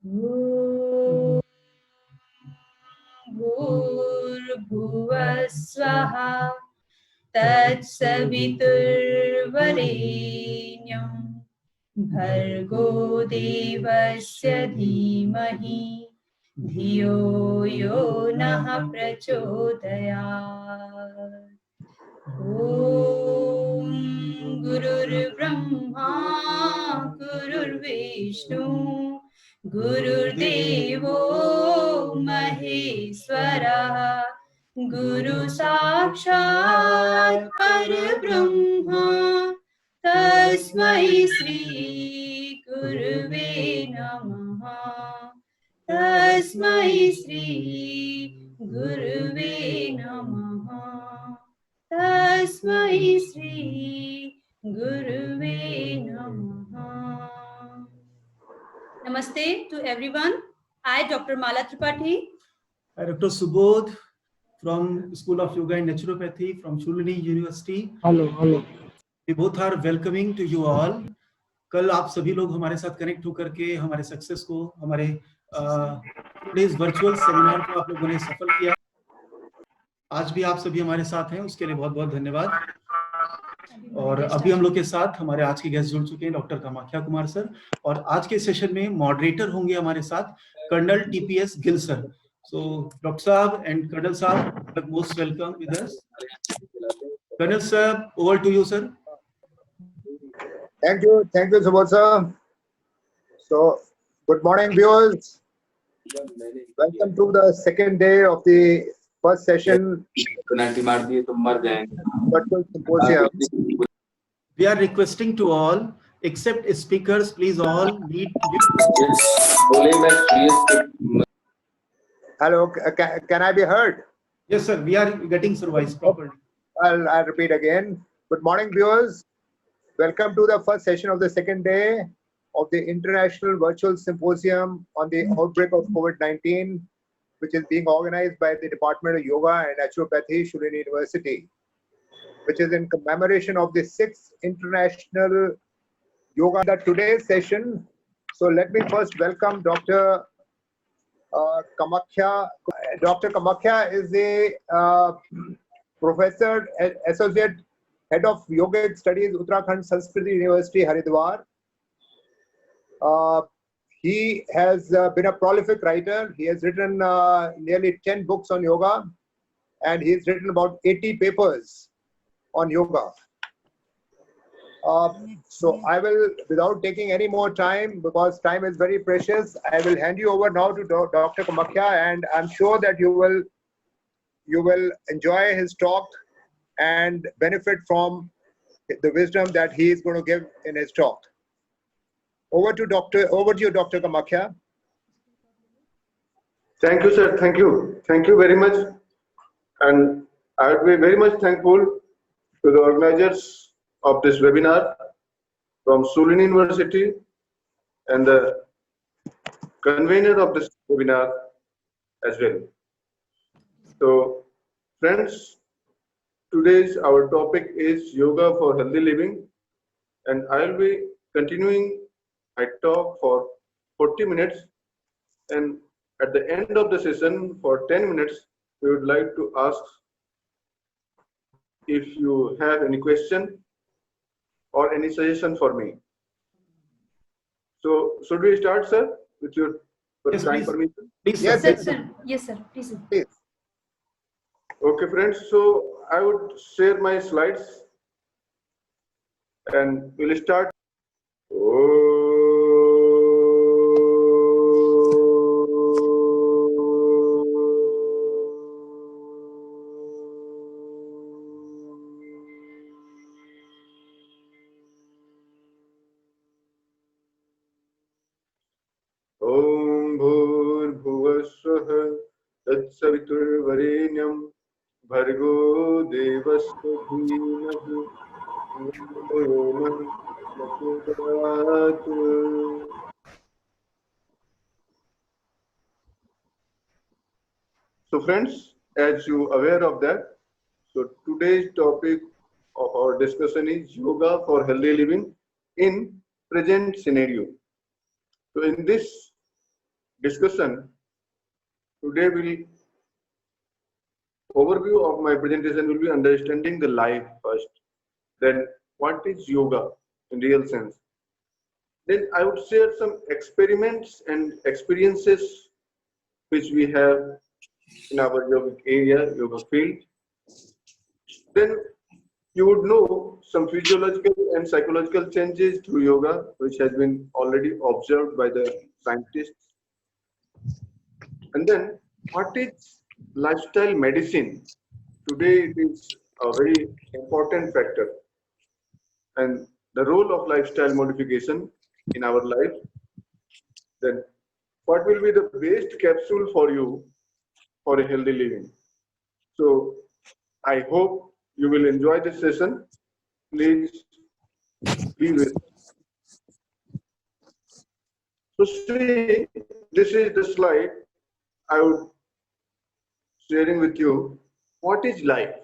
ॐ भूर्भुवः स्वः तत्सवितुर्वरेण्यं भर्गो देवस्य धीमहि धियो यो नः प्रचोदयात्। ॐ गुरुर्ब्रह्मा गुरुर्विष्णु गुरुर्देवो महेश्वरः गुरु साक्षात् परब्रह्म तस्मै श्री गुरुवे नमः। तस्मै श्री गुरुवे नमः। तस्मै श्री गुरुवे नमः। Namaste to everyone. I, Dr. Mala Tripathi. I, Dr. Subodh from School of Yoga and Naturopathy from Shulini University. Hello. We both are welcoming to you all. कल आप सभी लोग हमारे साथ कनेक्ट होकर के हमारे सक्सेस को, हमारे टुडेज वर्चुअल सेमिनार को आप लोगों ने सफल किया। आज भी आप सभी हमारे साथ हैं, उसके लिए बहुत बहुत धन्यवाद। और अभी हम लोग के साथ हमारे आज के गेस्ट जुड़ चुके हैं, डॉक्टर कामाख्या कुमार सर, और आज के सेशन में मॉडरेटर होंगे हमारे साथ colonel TPS Gill sir. So doctor साहब एंड कर्नल साहब, most welcome with us. Colonel sir, over to you sir. Thank you, Subodh sir. So, good morning, viewers. Welcome to the second day of the first session. Virtual symposium. We are requesting to all, except speakers, please all meet. Hello, can I be heard? Yes, sir. We are getting your voice properly. I'll repeat again. Good morning, viewers. Welcome to the first session of the second day of the International Virtual Symposium on the outbreak of COVID-19, which is being organized by the Department of Yoga and Naturopathy, Shulini University, which is in commemoration of the 6th International Yoga. Today's session, so let me first welcome Dr. Kamakhya. Dr. Kamakhya is a professor, associate head of Yogic Studies, Uttarakhand Sanskriti University, Haridwar. He has been a prolific writer. He has written nearly 10 books on yoga, and he's written about 80 papers on yoga. So I will, without taking any more time, because time is very precious, I will hand you over now to Dr. Kamakhya, and I'm sure that you will enjoy his talk and benefit from the wisdom that he is going to give in his talk. Over to you, Dr. Kamakhya. Thank you, sir. Thank you very much. And I would be very much thankful to the organizers of this webinar from Shulini University and the convener of this webinar as well. So, friends, today's our topic is yoga for healthy living, and I'll be continuing my talk for 40 minutes, and at the end of the session for 10 minutes we would like to ask if you have any question or any suggestion for me. So should we start, sir, with your kind permission? Please, Yes, sir. Yes, sir. Please. Okay, friends, so I would share my slides and we'll start. Om Bhurbhuvasvah Tatsaviturvarenyam Bhargo Devasya Dhimahi धियो यो नः प्रचोदयात्. So friends, as you aware of that, so today's topic of our discussion is yoga for healthy living in present scenario. So in this discussion, today overview of my presentation will be understanding the life first. Then what is yoga in real sense? Then I would share some experiments and experiences which we have in our yogic area, yoga field. Then you would know some physiological and psychological changes through yoga, which has been already observed by the scientists. And then what is lifestyle medicine? Today it is a very important factor. And the role of lifestyle modification in our life. Then what will be the best capsule for you for a healthy living? So I hope you will enjoy this session. Please be with us. So see, this is the slide I would sharing with you. What is life?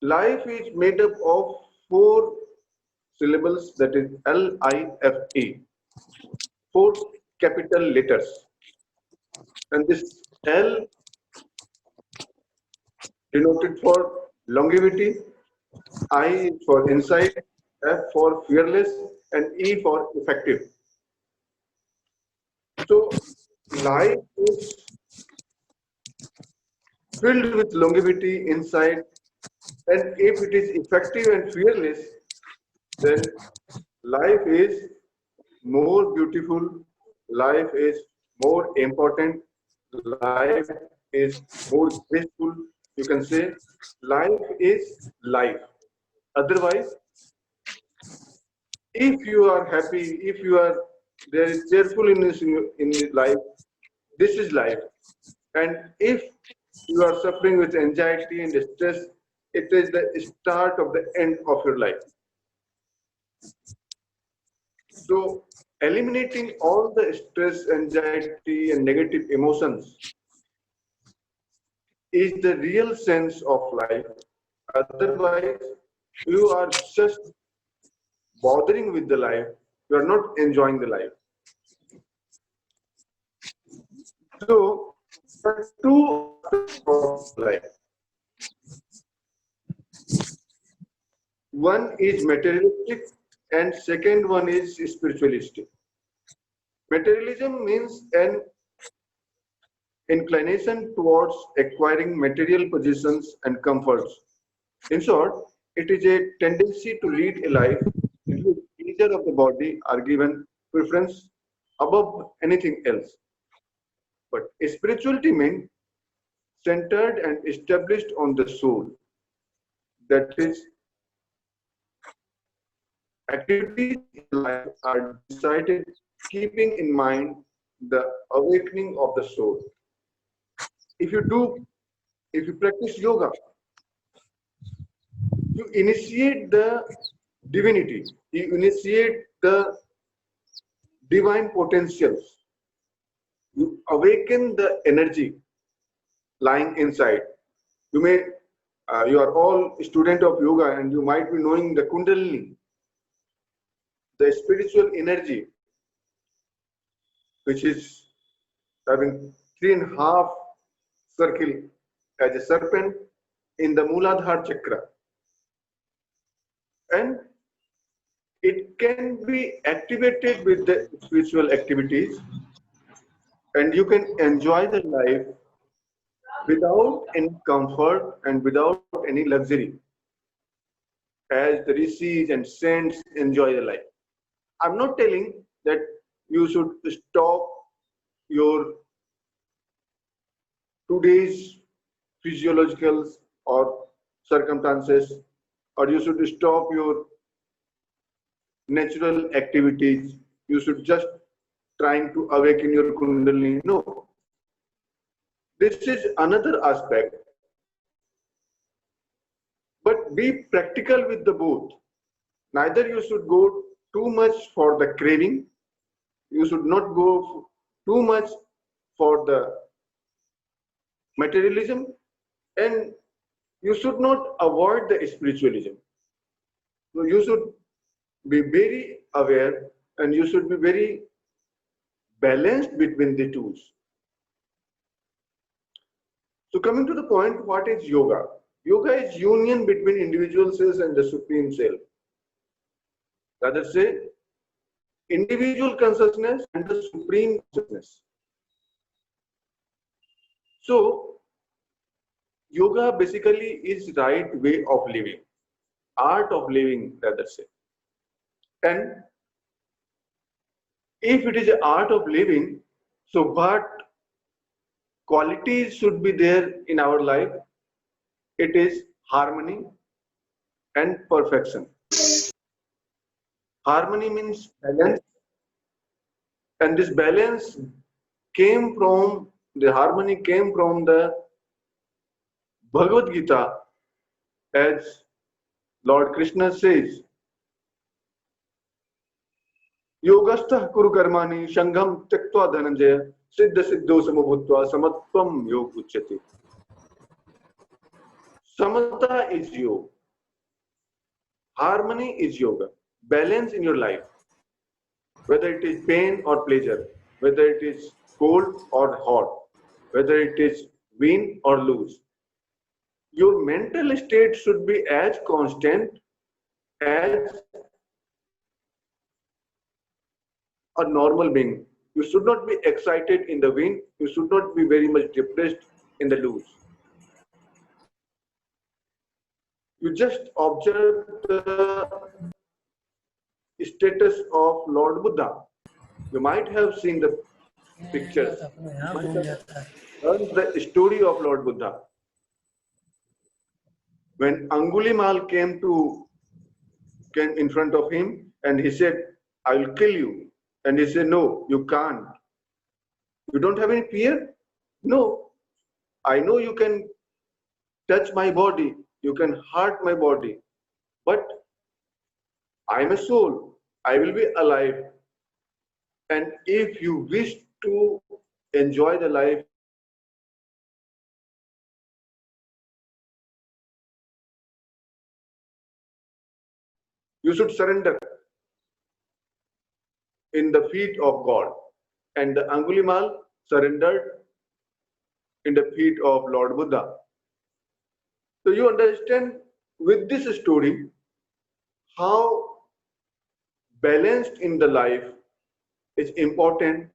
Life is made up of 4 syllables, that is L-I-F-E, 4 capital letters. And this L denoted for longevity, I is for insight, F for fearless, and E for effective. So life is filled with longevity, insight, and if it is effective and fearless, then life is more beautiful, life is more important, life is more graceful. You can say life is life. Otherwise, if you are happy, if you are there is cheerfulness in life, this is life. And if you are suffering with anxiety and stress, it is the start of the end of your life. So eliminating all the stress, anxiety, and negative emotions is the real sense of life. Otherwise, you are just bothering with the life. You are not enjoying the life. So, there are 2 aspects of life. One is materialistic and second one is spiritualistic. Materialism means an inclination towards acquiring material possessions and comforts. In short, it is a tendency to lead a life in which pleasure of the body are given preference above anything else. But spirituality means centered and established on the soul. That is, activities in life are decided keeping in mind the awakening of the soul. If you practice yoga, you initiate the divinity, you initiate the divine potentials, you awaken the energy lying inside. You are all student of yoga and you might be knowing the Kundalini, the spiritual energy, which is having 3.5 circle as a serpent in the Mooladhara chakra. And it can be activated with the spiritual activities and you can enjoy the life without any comfort and without any luxury, as the rishis and saints enjoy the life. I'm not telling that you should stop your today's physiological or circumstances, or you should stop your natural activities. You should just trying to awaken your Kundalini. No. This is another aspect. But be practical with the both. Neither you should go too much for the craving. You should not go too much for the materialism, and you should not avoid the spiritualism. So you should be very aware and you should be very balance between the two. So coming to the point, what is yoga? Yoga is union between individual self and the supreme self. Rather say, individual consciousness and the supreme consciousness. So, yoga basically is right way of living, art of living, rather say. And if it is an art of living, so what qualities should be there in our life? It is harmony and perfection. Harmony means balance, and this balance came from, the harmony came from the Bhagavad Gita, as Lord Krishna says, Yogastha kuru karmani shangham tyaktva dhananjaya siddha siddho samabhutva samatvam yog uchyate. Samatha is yoga. Harmony is yoga. Balance in your life. Whether it is pain or pleasure, whether it is cold or hot, whether it is win or lose. Your mental state should be as constant as a normal being. You should not be excited in the win. You should not be very much depressed in the lose. You just observe the status of Lord Buddha. You might have seen the pictures. You might have heard the story of Lord Buddha. When Angulimal came in front of him and he said, I will kill you. And he said, no, you can't. You don't have any fear? No. I know you can touch my body. You can hurt my body. But I am a soul. I will be alive. And if you wish to enjoy the life, you should surrender in the feet of God. And the Angulimal surrendered in the feet of Lord Buddha. So you understand with this story how balanced in the life is important.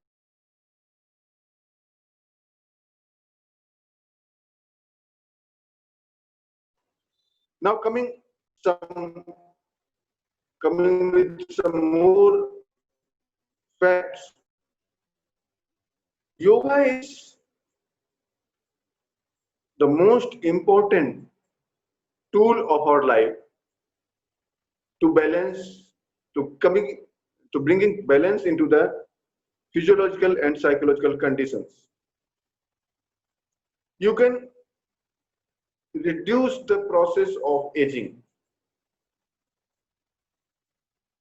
Now coming with some more facts. Yoga is the most important tool of our life to balance, to bringing balance into the physiological and psychological conditions. You can reduce the process of aging.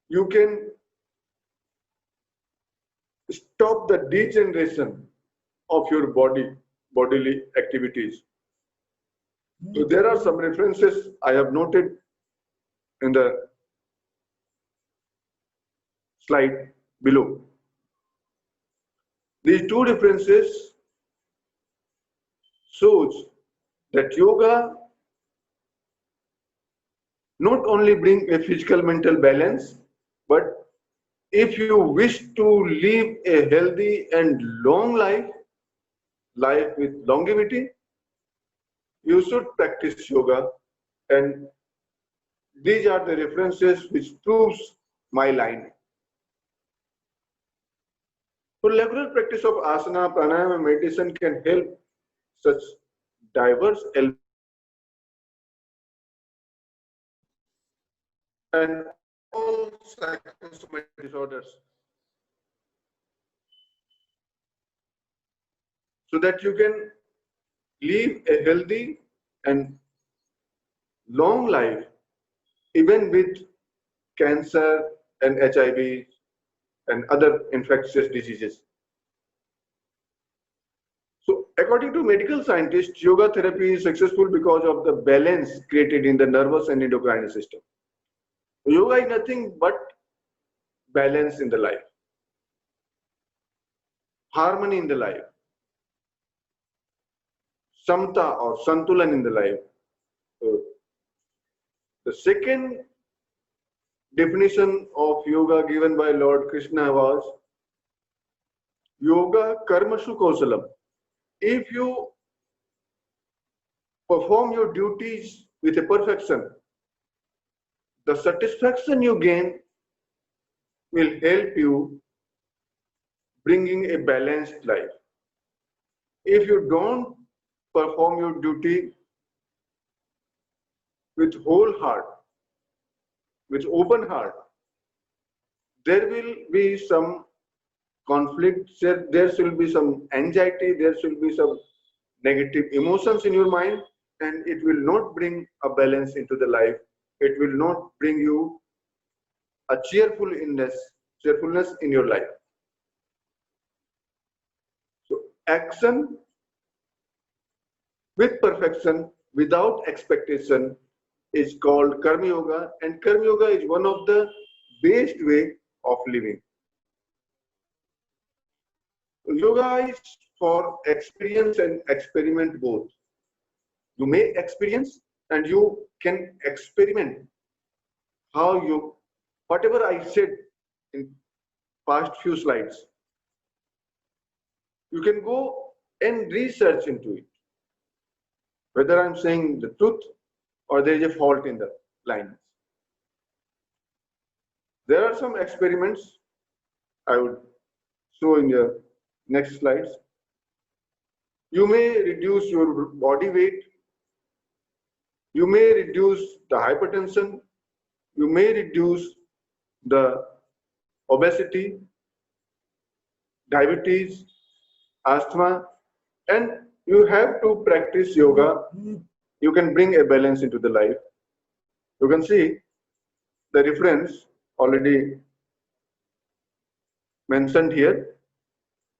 You can stop the degeneration of your bodily activities. So there are some references I have noted in the slide below. These two references shows that yoga not only bring a physical mental balance, but if you wish to live a healthy and long life with longevity, you should practice yoga. And these are the references which proves my line. So regular practice of asana, pranayama, and meditation can help such diverse and all psychosomatic disorders, so that you can live a healthy and long life even with cancer and HIV and other infectious diseases. So according to medical scientists, yoga therapy is successful because of the balance created in the nervous and endocrine system. Yoga is nothing but balance in the life. harmony in the life, samta or santulan in the life. So, the second definition of yoga given by Lord Krishna was yoga karmashu kausalam. If you perform your duties with a perfection, the satisfaction you gain will help you bringing a balanced life. If you don't perform your duty with whole heart, with open heart, there will be some conflict, there will be some anxiety, there will be some negative emotions in your mind, and it will not bring a balance into the life. It will not bring you a cheerfulness in your life. So action with perfection, without expectation, is called Karma Yoga, and Karma Yoga is one of the best way of living. Yoga is for experience and experiment both. You may experience and you can experiment how you, whatever I said in past few slides, you can go and research into it, whether I'm saying the truth or there is a fault in the lines. There are some experiments I would show in the next slides. You may reduce your body weight, you may reduce the hypertension, you may reduce the obesity, diabetes, asthma, and you have to practice yoga. You can bring a balance into the life. You can see the reference already mentioned here.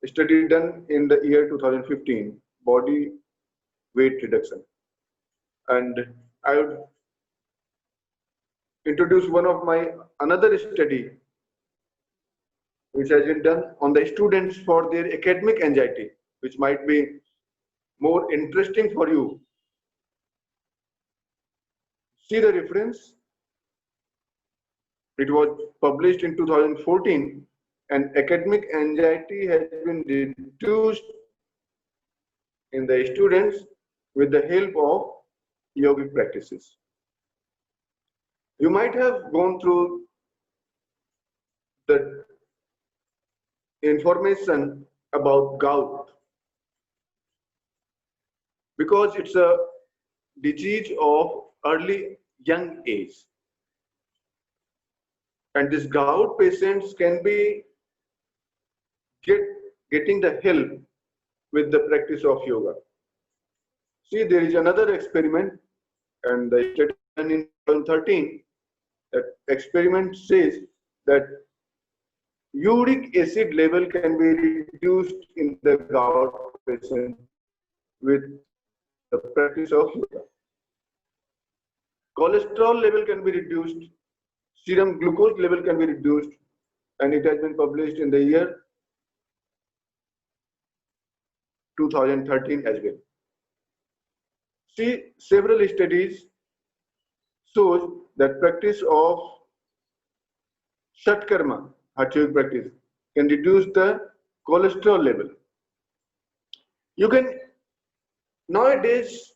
A study done in the year 2015, body weight reduction. And I would introduce one of my another study which has been done on the students for their academic anxiety, which might be more interesting for you. See the reference. It was published in 2014, and academic anxiety has been reduced in the students with the help of yogic practices. You might have gone through the information about gout, because it's a disease of early young age, and this gout patients can be getting the help with the practice of yoga. See, there is another experiment, and the study done in 2013. That experiment says that uric acid level can be reduced in the gout patient with the practice of yoga. Cholesterol level can be reduced, serum glucose level can be reduced, and it has been published in the year 2013 as well. See, several studies shows that practice of Shatkarma, Hatha Yoga practice, can reduce the cholesterol level. You can, nowadays,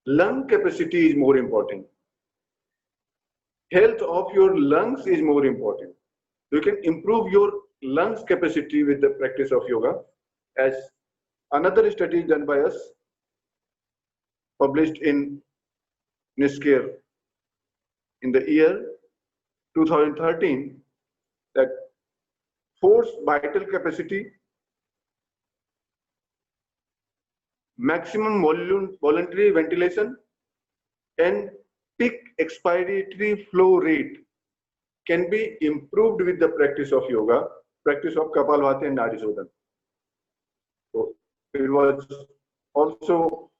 lung capacity is more important. Health of your lungs is more important. You can improve your lungs capacity with the practice of yoga, as another study done by us, published in Niscare in the year 2013, that forced vital capacity, maximum voluntary ventilation, and peak expiratory flow rate can be improved with the practice of yoga, practice of Kapalbhati and Nadi Shodhana. So it was also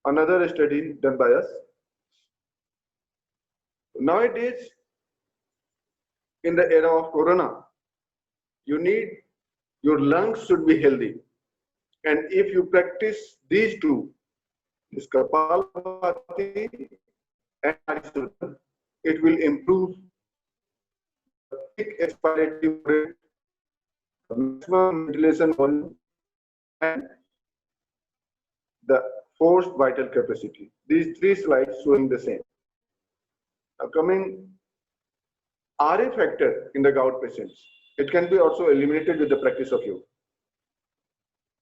another study done by us. Nowadays, in the era of Corona, your lungs should be healthy. And if you practice these two, this Kapalabhati and Narisudhan, it will improve the peak expirative rate, the maximum ventilation volume, and the forced vital capacity. These three slides showing the same. Now coming RA factor in the gout patients, it can be also eliminated with the practice of yoga.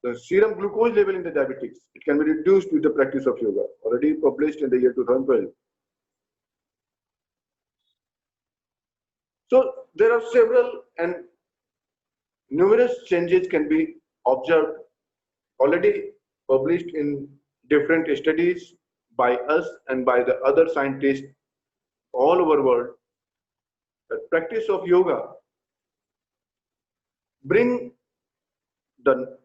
The serum glucose level in the diabetics, it can be reduced with the practice of yoga, already published in the year 2012. So there are several and numerous changes can be observed, already published in different studies by us and by the other scientists all over the world. The practice of yoga bring the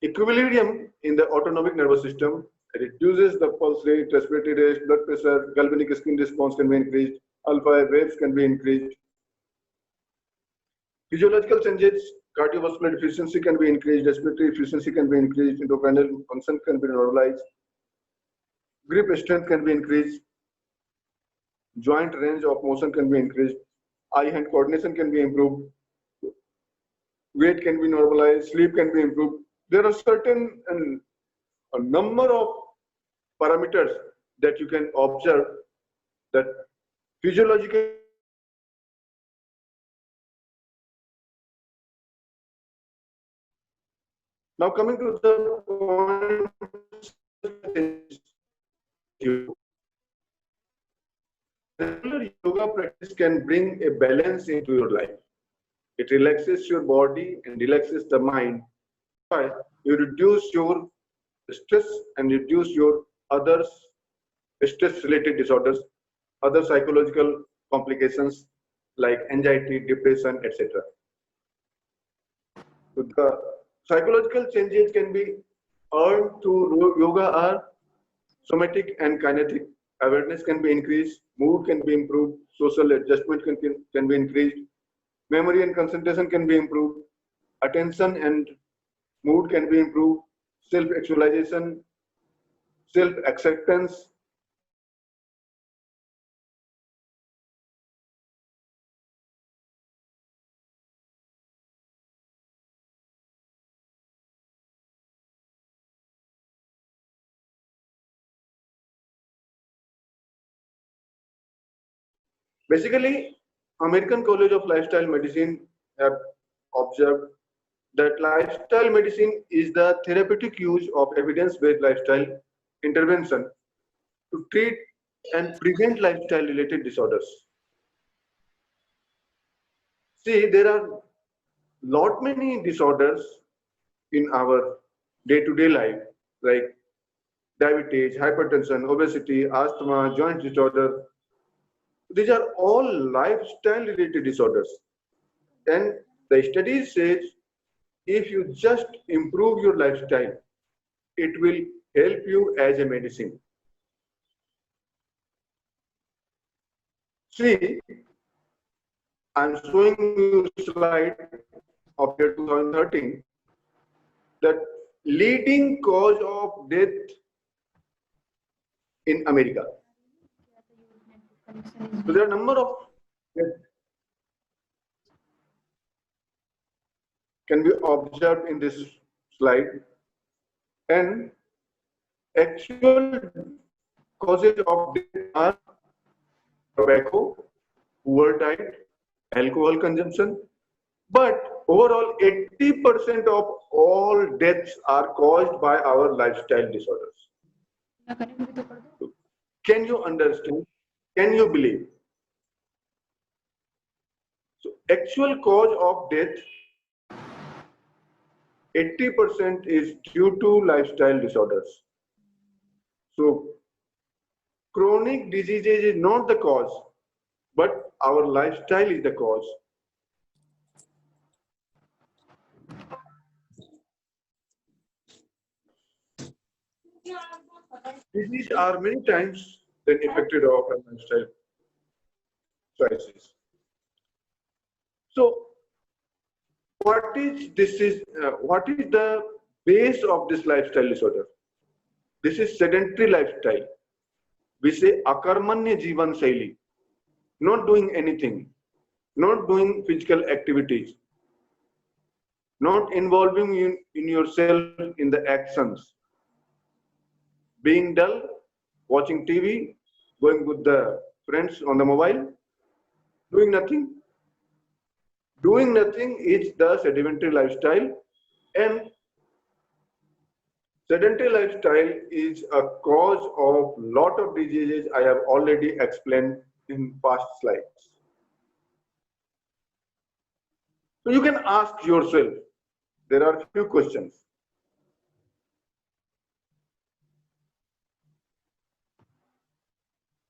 equilibrium in the autonomic nervous system, reduces the pulse rate, respiratory rate, blood pressure, galvanic skin response can be increased, alpha waves can be increased. Physiological changes, cardiovascular efficiency can be increased, respiratory efficiency can be increased, endocrinal function can be normalized, grip strength can be increased, joint range of motion can be increased, eye-hand coordination can be improved, weight can be normalized, sleep can be improved. There are certain a number of parameters that you can observe that physiological. Now coming to the point, regular yoga practice can bring a balance into your life. It relaxes your body and relaxes the mind. You reduce your stress and reduce your other stress-related disorders, other psychological complications like anxiety, depression, etc. So the psychological changes can be earned through yoga are somatic and kinetic. Awareness can be increased, mood can be improved, social adjustment can be increased, memory and concentration can be improved, attention and mood can be improved, self-actualization, self-acceptance. Basically, American College of Lifestyle Medicine have observed that lifestyle medicine is the therapeutic use of evidence-based lifestyle intervention to treat and prevent lifestyle-related disorders. See, there are lot many disorders in our day-to-day life, like diabetes, hypertension, obesity, asthma, joint disorder. These are all lifestyle-related disorders. And the study says if you just improve your lifestyle, it will help you as a medicine. See, I'm showing you a slide of year 2013 that leading cause of death in America. So there are a number of deaths can be observed in this slide, and actual causes of death are tobacco, poor diet, alcohol consumption, but overall 80% of all deaths are caused by our lifestyle disorders. Can you understand? Can you believe? So actual cause of death 80% is due to lifestyle disorders. So chronic diseases is not the cause, but our lifestyle is the cause. Diseases are many times then affected of our lifestyle choices. So what is the base of this lifestyle disorder? This is sedentary lifestyle. We say akarmanya jivan shaili, not doing anything, not doing physical activities, not involving in yourself in the actions, being dull, watching TV, going with the friends on the mobile, doing nothing. Doing nothing is the sedentary lifestyle, and sedentary lifestyle is a cause of lot of diseases I have already explained in past slides. So you can ask yourself, there are few questions.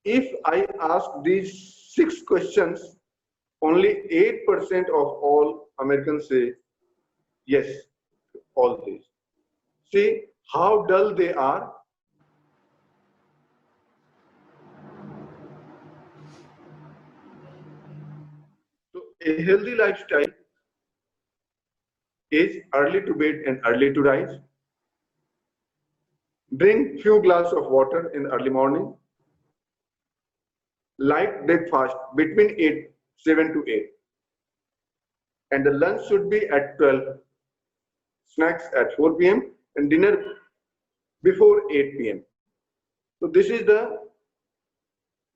If I ask these 6 questions, only 8% of all Americans say yes, all these. See how dull they are. So a healthy lifestyle is early to bed and early to rise. Drink few glasses of water in the early morning. Light breakfast between 7 to 8. And the lunch should be at 12. Snacks at 4 p.m. and dinner before 8 p.m. So this is the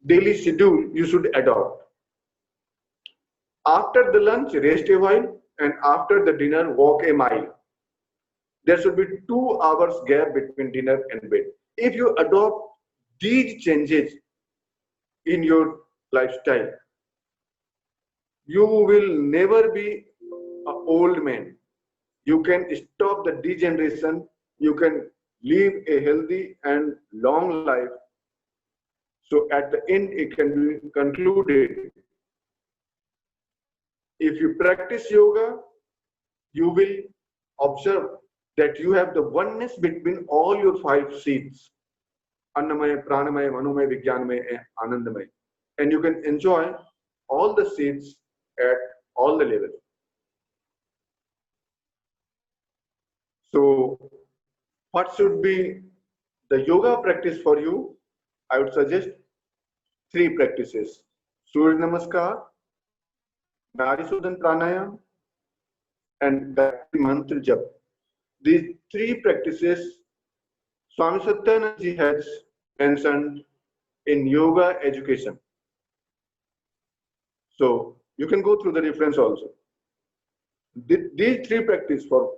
daily schedule you should adopt. After the lunch, rest a while, and after the dinner, walk a mile. There should be 2 hours gap between dinner and bed. If you adopt these changes in your lifestyle, you will never be an old man. You can stop the degeneration. You can live a healthy and long life. So at the end, it can be concluded. If you practice yoga, you will observe that you have the oneness between all your 5 seeds: Annamaya, Pranamaya, Manomaya, Vijnanamaya, and Anandamaya. And you can enjoy all the seeds at all the levels. So, what should be the yoga practice for you? I would suggest 3 practices: Surya Namaskar, Narisodhan Pranayam, and Gayatri Mantra Jap. These 3 practices Swami Satyananda Ji has mentioned in yoga education. So you can go through the reference also. These 3 practices for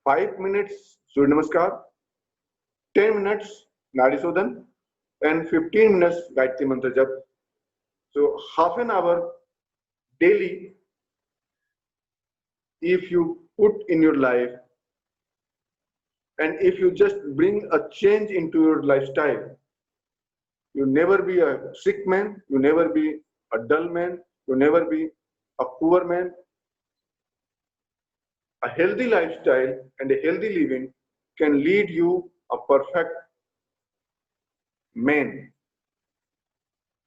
5 minutes Surya Namaskar, 10 minutes Narisodhan, and 15 minutes Gayatri Mantra Jap. So half an hour daily, if you put in your life, and if you just bring a change into your lifestyle, you never be a sick man, you never be a dull man, you never be a poor man. A healthy lifestyle and a healthy living can lead you a perfect man.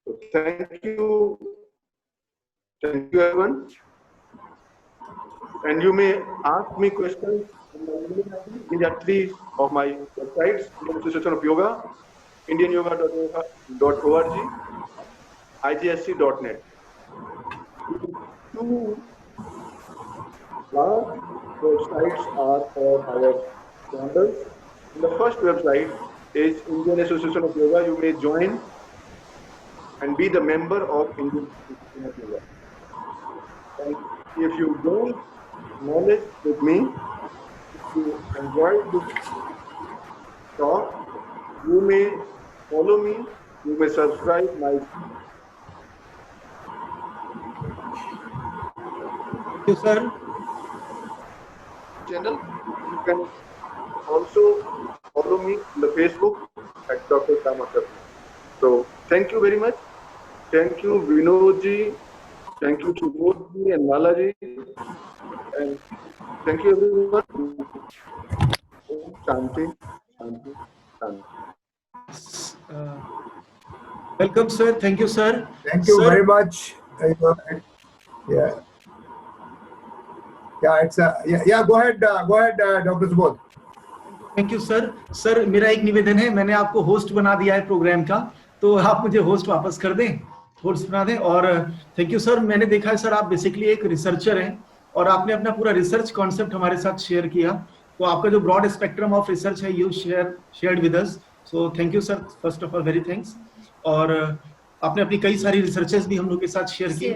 So thank you everyone. And you may ask me questions. These are 3 of my websites: Indian Association of Yoga, indianyoga.org, igsc.net. 2 large websites are for our members. The first website is Indian Association of Yoga. You may join and be the member of Indian Association of Yoga. And if you don't knowledge with me, if you enjoy this talk, you may follow me, you may subscribe my Thank you, sir. channel. You can also follow me on the Facebook at Dr. Kamakar. So thank you very much. Thank you Vinodji, thank you Subodhji and Malaji, and thank you everyone. Shanti, Shanti, Shanti. Welcome, sir. Thank you, sir. Thank you Sir, very much. Yeah. Yeah, it's yeah. Go ahead, Dr. Subodh. Thank you sir. Sir मेरा एक निवेदन है, मैंने आपको host बना दिया है programme का, तो आप मुझे होस्ट वापस कर दें, होस्ट बना दें. और थैंक यू सर. मैंने देखा है सर आप बेसिकली एक रिसर्चर हैं और आपने अपना पूरा रिसर्च कॉन्सेप्ट हमारे साथ शेयर किया, तो आपका जो ब्रॉड स्पेक्ट्रम ऑफ रिसर्च है you shared with us, so thank you sir. First of all very thanks. और आपने अपनी कई सारी रिसर्चेस भी हम लोग के साथ शेयर की,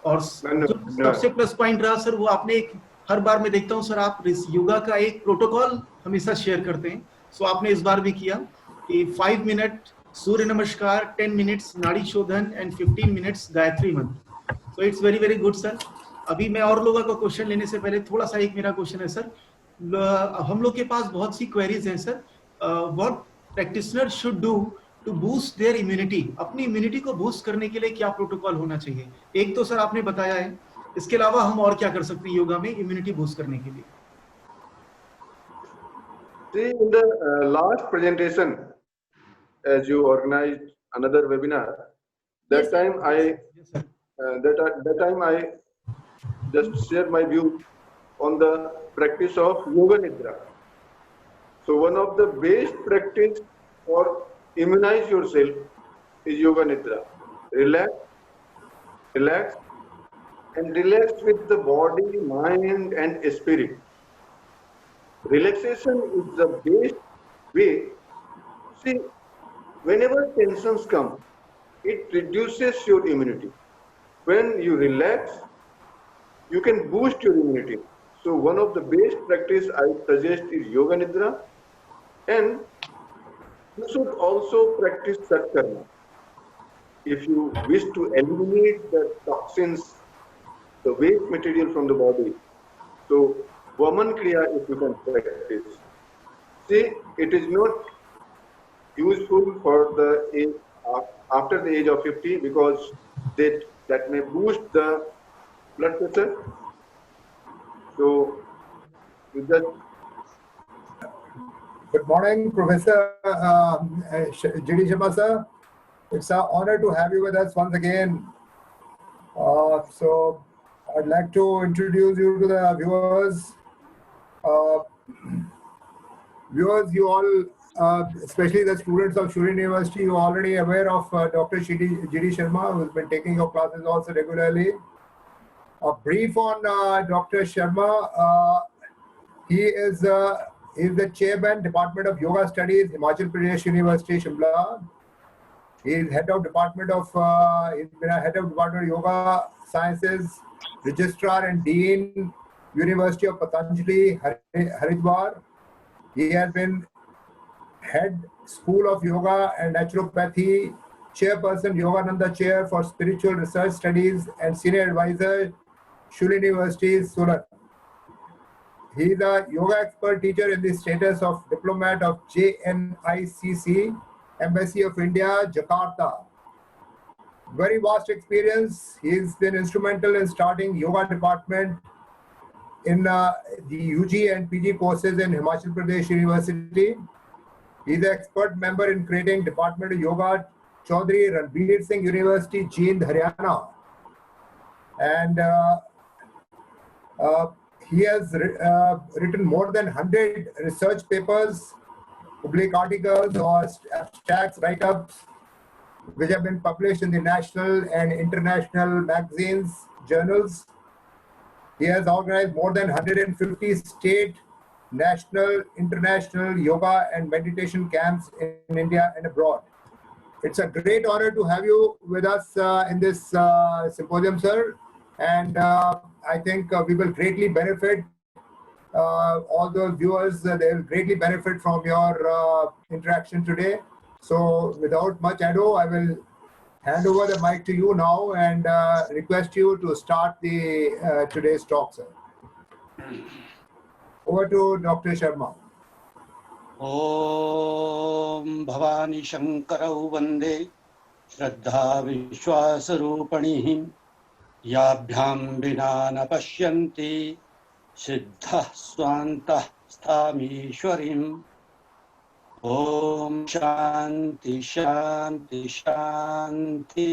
और जो सबसे प्लस पॉइंट रहा सर वो आपने एक, हर बार मैं देखता हूं सर आप योगा का एक प्रोटोकॉल हमेशा शेयर करते हैं, सो आपने इस बार भी किया कि 5 मिनट सूर्य नमस्कार, 10 मिनट्स नाड़ी शोधन एंड 15 मिनट्स गायत्री मंत्र. So it's very very good sir. अभी मैं और लोगों का क्वेश्चन लेने से पहले थोड़ा सा एक मेरा क्वेश्चन है सर. हम लोग के पास बहुत सी क्वेरीज हैं sir. What practitioner should do to boost their immunity? अपनी इम्यूनिटी को बूस्ट करने के लिए क्या प्रोटोकॉल होना चाहिए? एक तो सर आपने बताया है, इसके अलावा हम और क्या कर सकते हैं योगा में इम्यूनिटी बूस्ट करने के लिए? See, in the last presentation, as you organized another webinar, that Yes. time I Yes, sir. that time I just share my view on the practice of yoga nidra. So one of the best practice for immunize yourself is yoga nidra. Relax, and relax with the body, mind, and spirit. Relaxation is the best way. See, whenever tensions come, it reduces your immunity. When you relax, you can boost your immunity. So one of the best practice I suggest is yoga nidra, and you should also practice satkarma. If you wish to eliminate the toxins, the waste material from the body, so Vaman Kriya if you can practice. See, it is not useful for the age, after the age of 50 because that may boost the blood pressure. So, you just. Good morning, Professor J.D. Sharma sir. It's an honor to have you with us once again. So, I'd like to introduce you to the viewers. Viewers, you all, especially the students of Shuri University, you are already aware of Dr. J.D. Sharma, who has been taking your classes also regularly. A brief on Dr. Sharma. He is the chairman, Department of Yoga Studies, Himachal Pradesh University, Shimla. He is head of Department of Yoga Sciences, Registrar and Dean, University of Patanjali, Haridwar. He has been head School of Yoga and Naturopathy, chairperson Yogananda Chair for Spiritual Research Studies, and senior advisor, Shuri University, Surat. He is a yoga expert teacher in the status of diplomat of JNICC, Embassy of India, Jakarta. Very vast experience. He's been instrumental in starting yoga department in the UG and PG courses in Himachal Pradesh University. He's an expert member in creating Department of Yoga, Chaudhry Ranbir Singh University, Jind, Haryana. And he has written more than 100 research papers, public articles or abstracts, write-ups, which have been published in the national and international magazines, journals. He has organized more than 150 state, national, international yoga and meditation camps in India and abroad. It's a great honor to have you with us in this symposium, sir. And I think we will greatly benefit, all the viewers, they will greatly benefit from your interaction today. So without much ado, I will hand over the mic to you now and request you to start the today's talk, sir. Over to Dr. Sharma. Om Bhavani Shankarau Vande Shraddha Vishwasarupanihim Yabhyam Vinana Pashyanti Siddha Swantah Sthamishwarim. Om Shanti Shanti Shanti.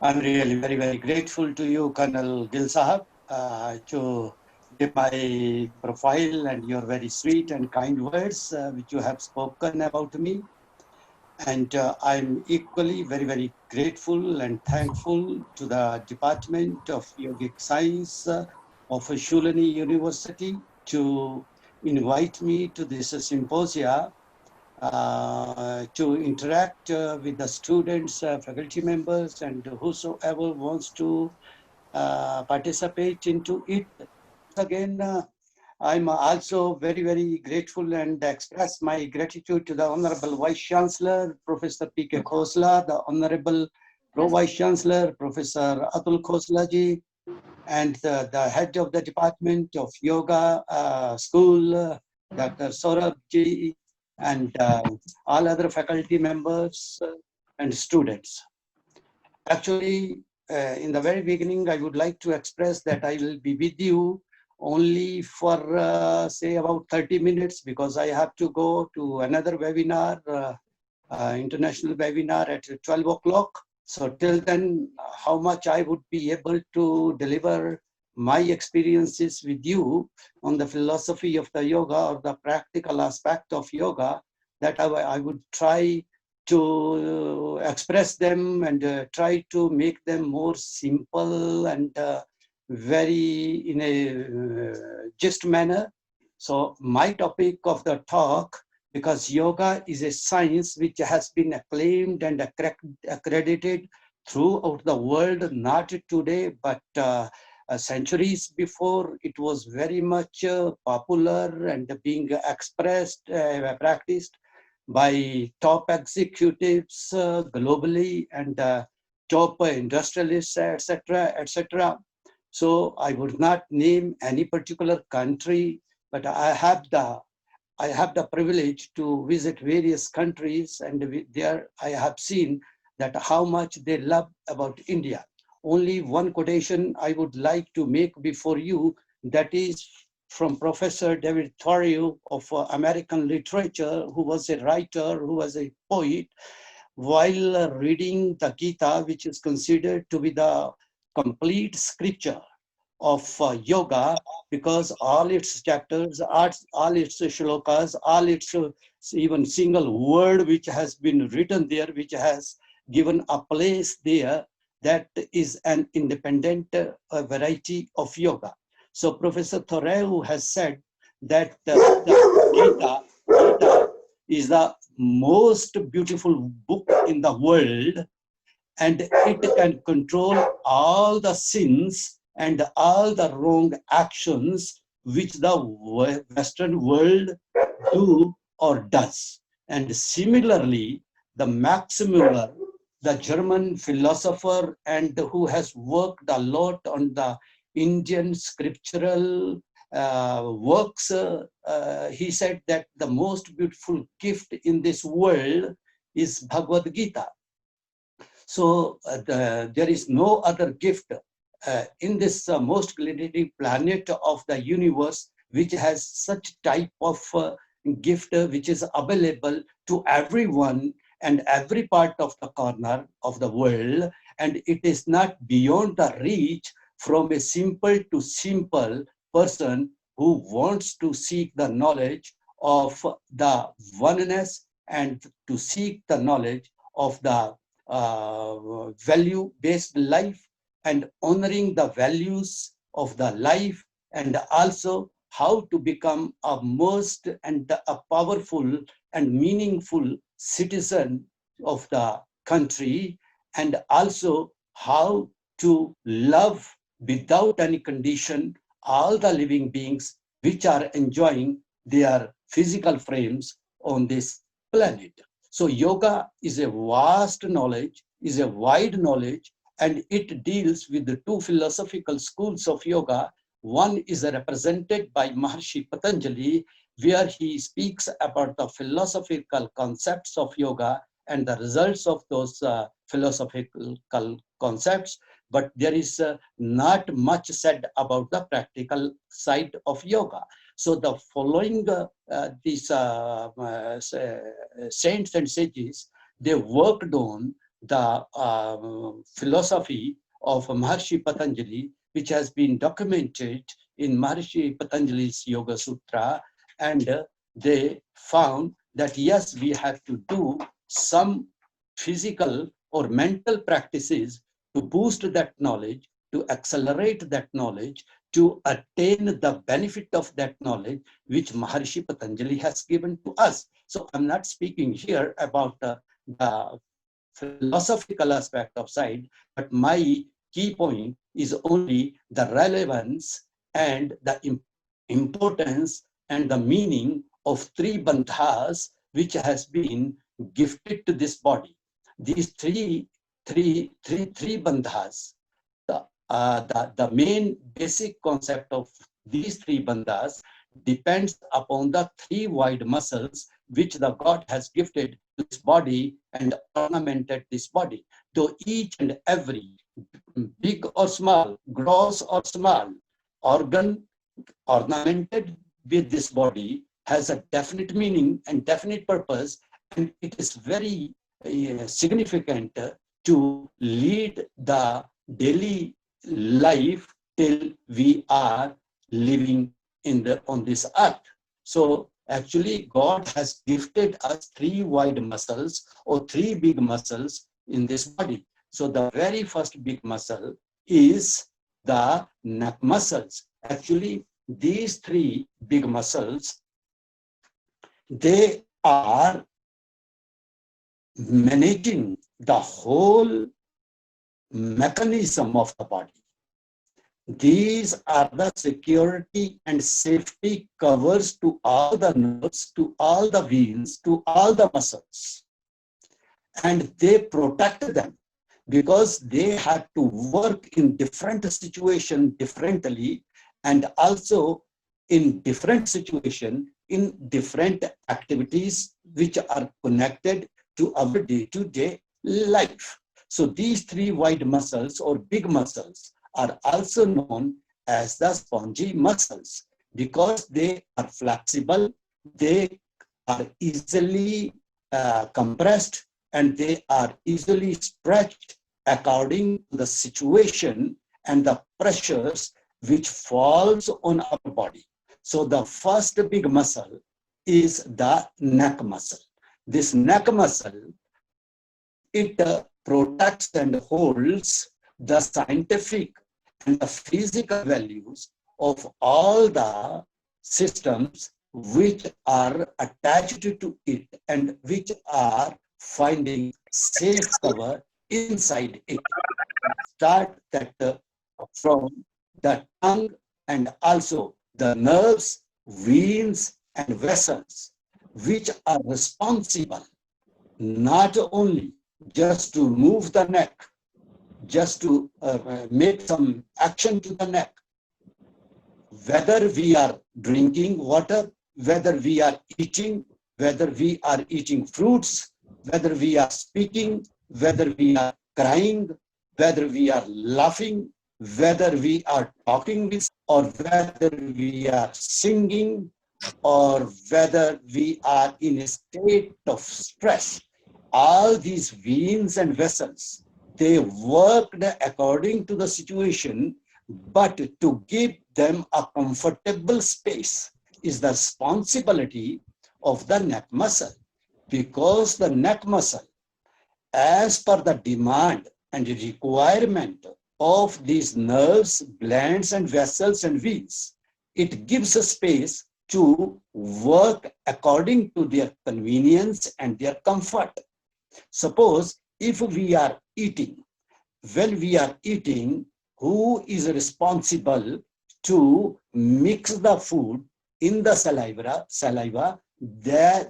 I'm really very grateful to you, Colonel Gil Sahab, to my profile and your very sweet and kind words which you have spoken about me. And I'm equally very grateful and thankful to the Department of Yogic Science of Shulani University to invite me to this symposia to interact with the students, faculty members, and whosoever wants to participate into it. Again, I'm also very grateful and express my gratitude to the Honorable Vice Chancellor, Professor P.K. Khosla, the Honorable Pro Vice Chancellor, Professor Atul Khosla ji, and the head of the Department of Yoga School, Dr. Saurabh ji, and all other faculty members and students. Actually, in the very beginning, I would like to express that I will be with you only for say about 30 minutes because I have to go to another webinar, international webinar at 12 o'clock. So till then, how much I would be able to deliver my experiences with you on the philosophy of the yoga or the practical aspect of yoga, that I would try to express them and try to make them more simple and very in a just manner. So my topic of the talk, because yoga is a science which has been acclaimed and accredited throughout the world, not today, but centuries before, it was very much popular and being expressed, practiced by top executives globally and top industrialists, etc., etc. So I would not name any particular country, but I have the privilege to visit various countries, and there I have seen that how much they love about India. Only one quotation I would like to make before you, that is from Professor David Thoreau of American literature, who was a writer, who was a poet. While reading the Gita, which is considered to be the complete scripture of yoga, because all its chapters, all its shlokas, all its even single word which has been written there, which has given a place there, that is an independent variety of yoga. So Professor Thoreau has said that the Gita is the most beautiful book in the world, and it can control all the sins and all the wrong actions which the Western world do or does. And similarly, the Max Muller, the German philosopher and who has worked a lot on the Indian scriptural works, he said that the most beautiful gift in this world is Bhagavad Gita. So there is no other gift in this most galactic planet of the universe which has such type of gift which is available to everyone and every part of the corner of the world, and it is not beyond the reach from a simple to simple person who wants to seek the knowledge of the oneness and to seek the knowledge of the value-based life and honoring the values of the life, and also how to become a most and a powerful and meaningful citizen of the country, and also how to love without any condition all the living beings which are enjoying their physical frames on this planet. So yoga is a vast knowledge, is a wide knowledge, and it deals with the two philosophical schools of yoga. One is represented by Maharshi Patanjali, where he speaks about the philosophical concepts of yoga and the results of those philosophical concepts. But there is not much said about the practical side of yoga. So the following these saints and sages, they worked on the philosophy of Maharshi Patanjali, which has been documented in Maharishi Patanjali's Yoga Sutra, and they found that yes, we have to do some physical or mental practices to boost that knowledge, to accelerate that knowledge, to attain the benefit of that knowledge which Maharishi Patanjali has given to us. So I'm not speaking here about the philosophical aspect of side, but my key point is only the relevance and the importance and the meaning of three bandhas which has been gifted to this body. These three bandhas, the main basic concept of these three bandhas depends upon the three wide muscles which the God has gifted to this body and ornamented this body. Though each and every big or small, gross or small organ ornamented with this body has a definite meaning and definite purpose, and it is very significant to lead the daily life till we are living on this earth. So actually God has gifted us three wide muscles or three big muscles in this body. So the very first big muscle is the neck muscles. Actually, these three big muscles, they are managing the whole mechanism of the body. These are the security and safety covers to all the nerves, to all the veins, to all the muscles. And they protect them because they have to work in different situations differently, and also in different situations, in different activities which are connected to our day-to-day life. So these three wide muscles or big muscles are also known as the spongy muscles because they are flexible, they are easily compressed, and they are easily stretched according to the situation and the pressures which falls on our body. So the first big muscle is the neck muscle. This neck muscle, it protects and holds the scientific and the physical values of all the systems which are attached to it and which are finding safe cover inside it. Start that from the tongue and also the nerves, veins, and vessels, which are responsible not only just to move the neck, just to make some action to the neck, whether we are drinking water, whether we are eating, whether we are eating fruits, whether we are speaking, whether we are crying, whether we are laughing, whether we are talking with, or whether we are singing, or whether we are in a state of stress. All these veins and vessels, they worked according to the situation, but to give them a comfortable space is the responsibility of the neck muscle, because the neck muscle, as per the demand and requirement of these nerves, glands, and vessels and veins, it gives a space to work according to their convenience and their comfort. Suppose if we are eating, when we are eating, who is responsible to mix the food in the saliva?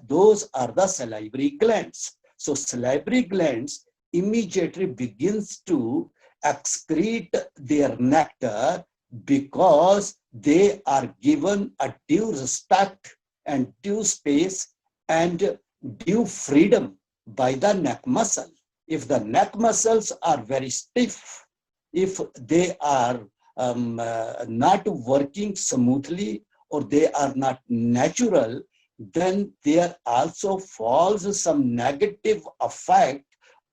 Those are the salivary glands. So salivary glands immediately begins to excrete their nectar because they are given a due respect and due space and due freedom by the neck muscle. If the neck muscles are very stiff, if they are not working smoothly or they are not natural, then there also falls some negative effect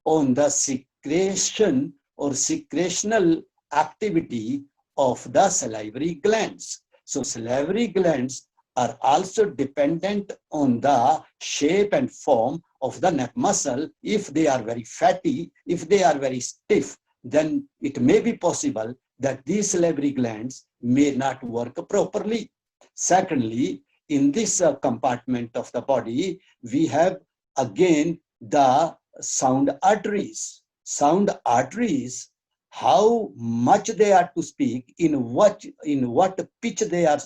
on the secretion or secretional activity of the salivary glands. So salivary glands are also dependent on the shape and form of the neck muscle. If they are very fatty, if they are very stiff, then it may be possible that these salivary glands may not work properly. Secondly, in this compartment of the body, we have again the sound arteries. Sound arteries, how much they are to speak, in what pitch they are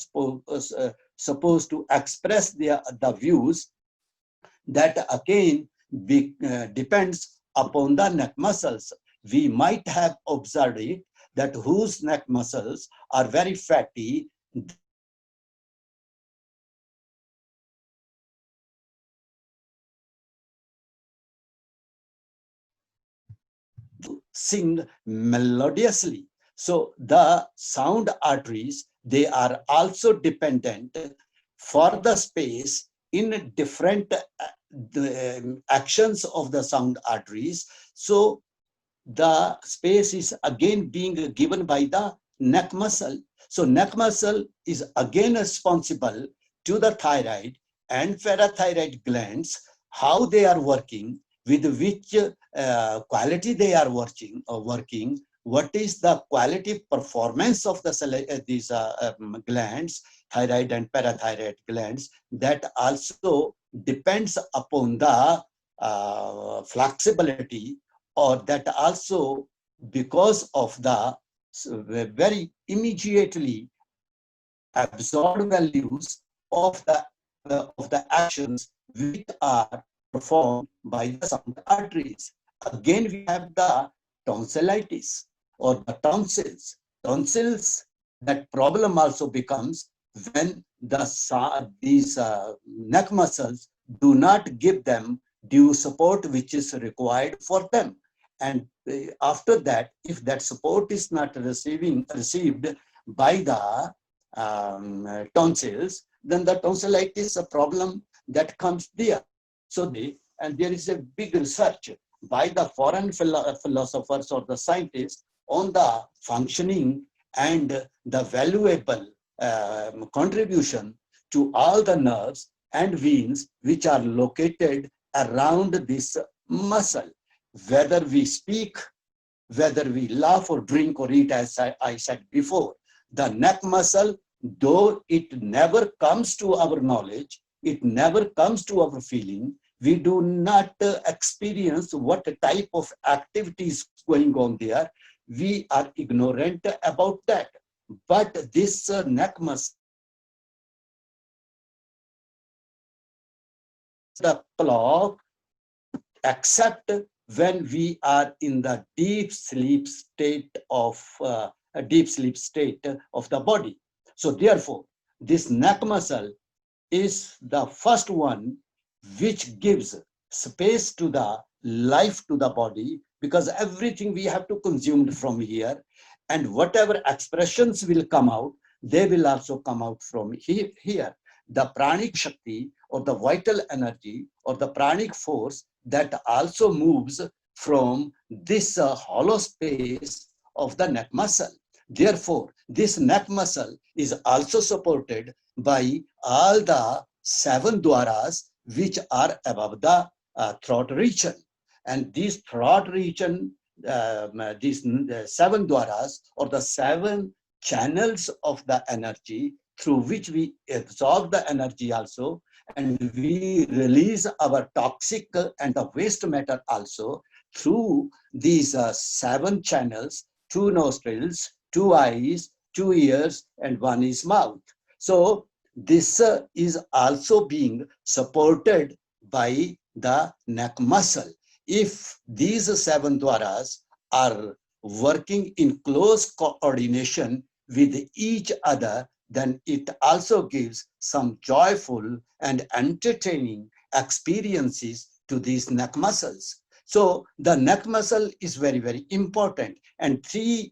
supposed to express the views, that again depends upon the neck muscles. We might have observed it that whose neck muscles are very fatty, sing melodiously. So the sound arteries, they are also dependent for the space in different actions of the sound arteries. So the space is again being given by the neck muscle. So neck muscle is again responsible to the thyroid and parathyroid glands, how they are working, with which quality they are working, what is the quality performance of these glands, thyroid and parathyroid glands, that also depends upon the flexibility, or that also because of the very immediately absorbed values of the actions which are performed by the sound arteries. Again, we have the tonsillitis or the tonsils. Tonsils, that problem also becomes when these neck muscles do not give them due support which is required for them. And after that, if that support is not received by the tonsils, then the tonsillitis is a problem that comes there. So there is a big research by the foreign philosophers or the scientists on the functioning and the valuable contribution to all the nerves and veins which are located around this muscle. Whether we speak, whether we laugh or drink or eat, as I said before, the neck muscle, though it never comes to our knowledge, it never comes to our feeling, we do not experience what type of activities going on there. We are ignorant about that. But this neck muscle, the clock, except when we are in the deep sleep state of the body. So therefore, this neck muscle is the first one which gives space to the life to the body, because everything we have to consume from here, and whatever expressions will come out, they will also come out from here. The pranic shakti or the vital energy or the pranic force that also moves from this hollow space of the neck muscle. Therefore, this neck muscle is also supported by all the 7 dwaras which are above the throat region. And these throat region, these 7 dwaras or the 7 channels of the energy through which we absorb the energy also, and we release our toxic and the waste matter also through these 7 channels, 2 nostrils, 2 eyes, 2 ears, and 1 is mouth. So this is also being supported by the neck muscle. If these 7 dwaras are working in close coordination with each other, then it also gives some joyful and entertaining experiences to these neck muscles. So the neck muscle is very, very important. And 2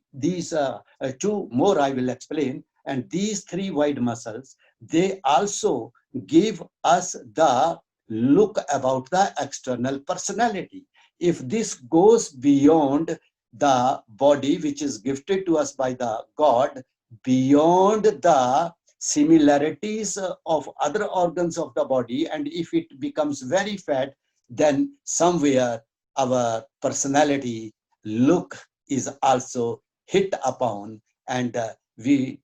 more I will explain. And these 3 wide muscles, they also give us the look about the external personality. If this goes beyond the body which is gifted to us by the God beyond the similarities of other organs of the body, and if it becomes very fat, then somewhere our personality look is also hit upon, and we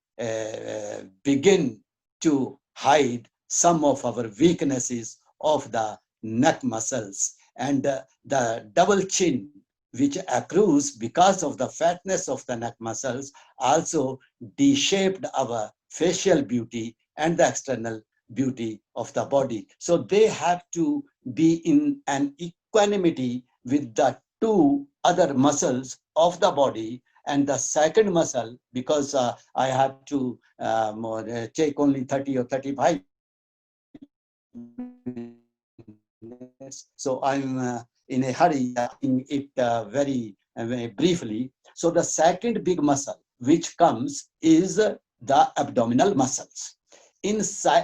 begin to hide some of our weaknesses of the neck muscles, and the double chin which accrues because of the fatness of the neck muscles also de-shaped our facial beauty and the external beauty of the body. So they have to be in an equanimity with the two other muscles of the body. And the second muscle, because I have to take only 30 or 35 minutes, so I'm in a hurry in it very briefly. So the second big muscle which comes is the abdominal muscles.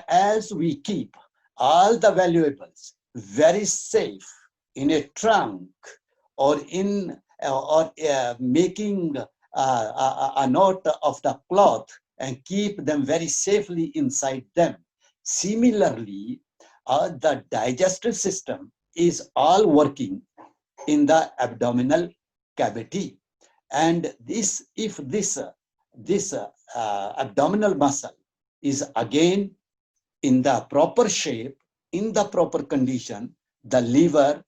As we keep all the valuables very safe in a trunk or in making a knot of the cloth and keep them very safely inside them. Similarly, the digestive system is all working in the abdominal cavity, and if this abdominal muscle is again in the proper shape, in the proper condition, the liver,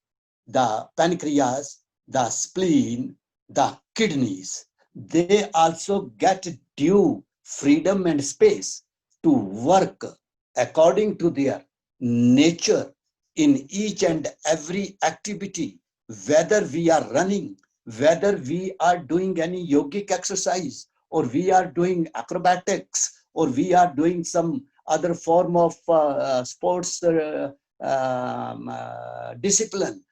the pancreas, the spleen, the kidneys, they also get due freedom and space to work according to their nature in each and every activity, whether we are running, whether we are doing any yogic exercise, or we are doing acrobatics, or we are doing some other form of sports discipline.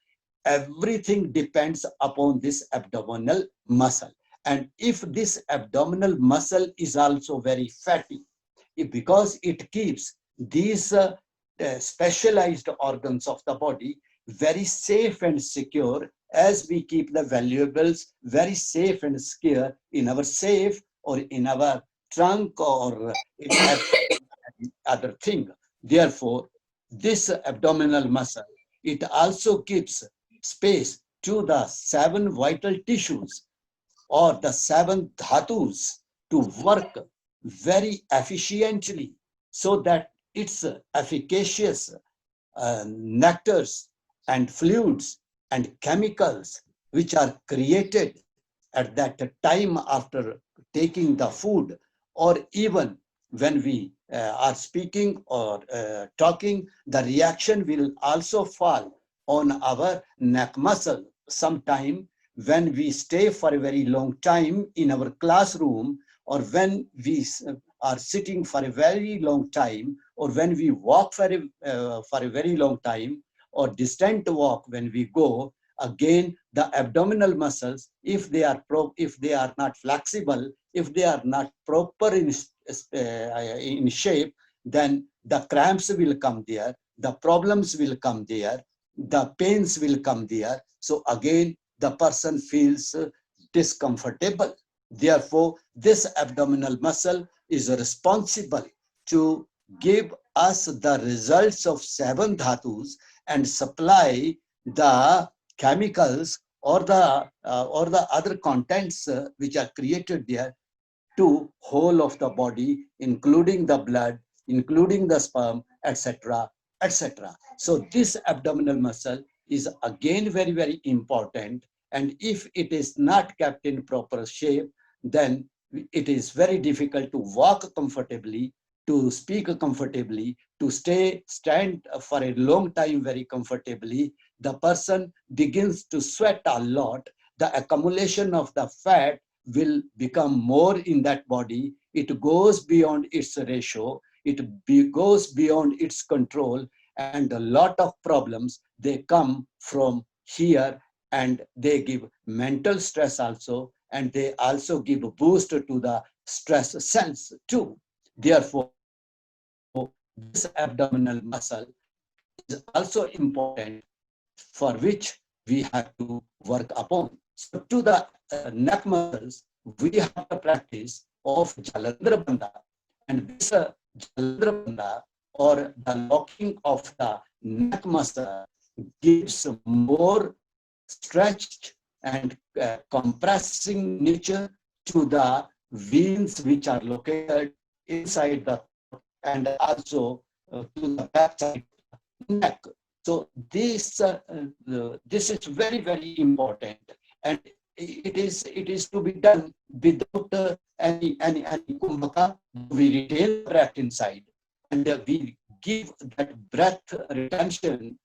Everything depends upon this abdominal muscle. And if this abdominal muscle is also very fatty, because it keeps these specialized organs of the body very safe and secure, as we keep the valuables very safe and secure in our safe or in our trunk or in every other thing. Therefore, this abdominal muscle, it also gives space to the 7 vital tissues or the 7 dhatus to work very efficiently, so that its efficacious nectars and fluids and chemicals which are created at that time after taking the food, or even when we are speaking or talking, the reaction will also fall on our neck muscle. Sometime when we stay for a very long time in our classroom, or when we are sitting for a very long time, or when we walk for a very long time, or distant walk when we go, again the abdominal muscles, if they are not flexible, if they are not proper in shape, then the cramps will come there, the problems will come there, the pains will come there. So again the person feels discomfortable. Therefore, this abdominal muscle is responsible to give us the results of 7 dhatus and supply the chemicals or the other contents which are created there to whole of the body, including the blood, including the sperm, etc., etc. So this abdominal muscle is again very, very important. And if it is not kept in proper shape, then it is very difficult to walk comfortably, to speak comfortably, to stand for a long time very comfortably. The person begins to sweat a lot. The accumulation of the fat will become more in that body. It goes beyond its ratio. It goes beyond its control, and a lot of problems, they come from here, and they give mental stress also, and they also give a boost to the stress cells too. Therefore, this abdominal muscle is also important, for which we have to work upon. So to the neck muscles, we have a practice of Jalandhar Bandha, and this Jalandhar Bandha, or the locking of the neck muscle, gives more stretched and compressing nature to the veins which are located inside the throat and also to the backside neck. So this this is very, very important, and it is to be done without any kumbhaka. We retain the breath inside, and we give that breath retention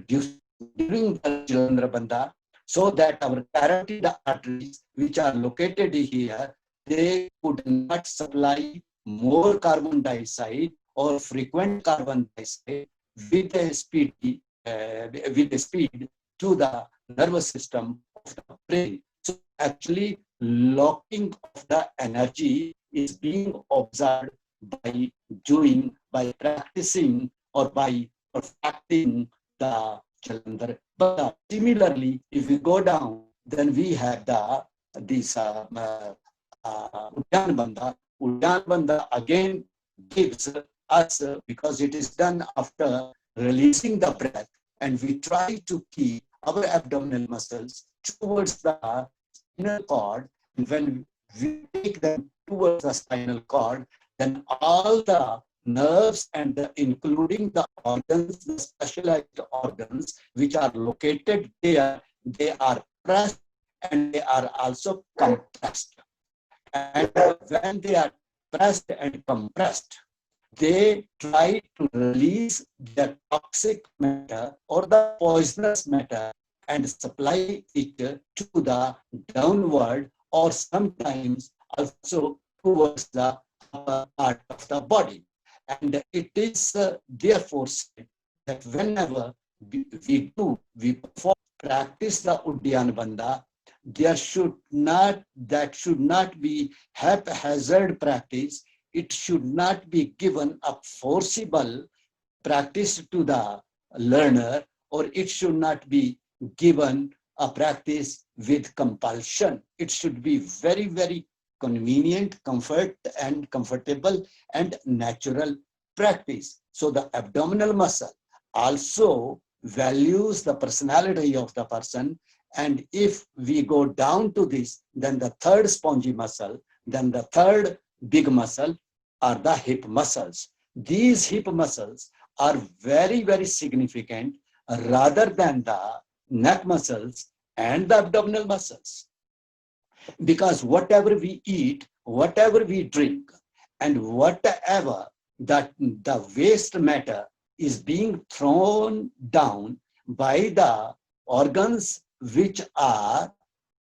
during the Jalandhar Bandha, so that our carotid arteries, which are located here, they could not supply more carbon dioxide or frequent carbon dioxide with a speed to the nervous system of the brain. So actually, locking of the energy is being observed by practicing or by perfecting the Jalandhar Bandha. Similarly, if we go down, then we have this Udyan Bandha. Udyan Bandha again gives us, because it is done after releasing the breath, and we try to keep our abdominal muscles towards the spinal cord. And when we take them towards the spinal cord, then all the nerves and including the organs, the specialized organs which are located there, they are pressed and they are also compressed. And when they are pressed and compressed, they try to release the toxic matter or the poisonous matter and supply it to the downward or sometimes also towards the upper part of the body. And it is therefore said that whenever we perform, practice the Udyan Bandha, that should not be haphazard practice. It should not be given a forcible practice to the learner, or it should not be given a practice with compulsion. It should be very, very convenient, comfortable and natural practice. So the abdominal muscle also values the personality of the person. And if we go down to this, then the third spongy muscle, then the third big muscle are the hip muscles. These hip muscles are very, very significant rather than the neck muscles and the abdominal muscles. Because whatever we eat, whatever we drink, and whatever that the waste matter is being thrown down by the organs which are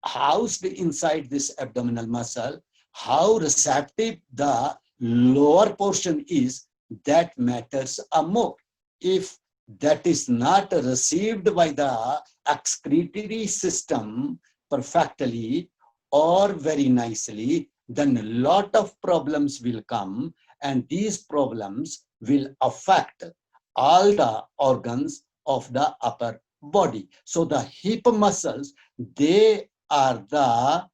housed inside this abdominal muscle, how receptive the lower portion is, that matters more. If that is not received by the excretory system perfectly or very nicely, then a lot of problems will come, and these problems will affect all the organs of the upper body. So the hip muscles, they are the